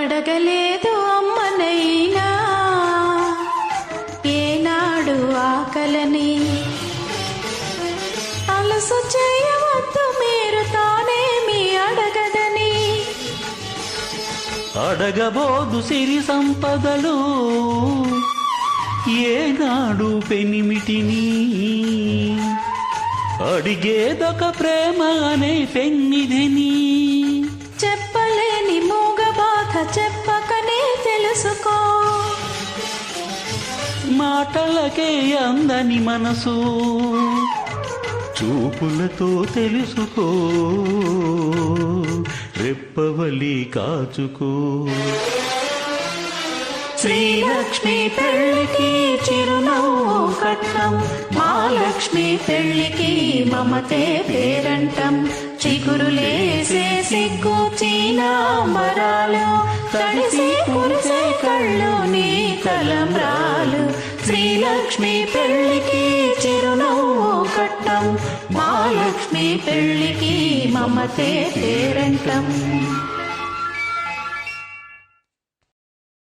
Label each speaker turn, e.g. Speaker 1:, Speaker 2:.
Speaker 1: అడగలేదు అమ్మనైనా ఏనాడు ఆకలని, అలసు చేయవద్దు మీరు తానేమి అడగదని.
Speaker 2: అడగబోదు సిరి సంపదలు ఏనాడు పెనిమిటిని, అడిగేదొక ప్రేమ అనే పెన్నిధిని.
Speaker 1: చెప్పలేని మూగ బాధ చెప్పకనే తెలుసుకో,
Speaker 2: మాటలకే అందని మనసు చూపులతో తెలుసుకో, రెప్పవలి కాచుకో.
Speaker 1: శ్రీలక్ష్మి పెళ్ళికి చిరునవ్వు కట్నం, మహాలక్ష్మి పెళ్ళికి మమతే పేరంటం. చిగురులేసే సిగ్గు చీనాంబరాలు, తడిసి కురిసే కళ్ళు నీ తలంబ్రాలు. శ్రీలక్ష్మి పెళ్ళికి చిరునవ్వు కట్నం, మహాలక్ష్మి పెళ్ళికి మమతే పేరంటం.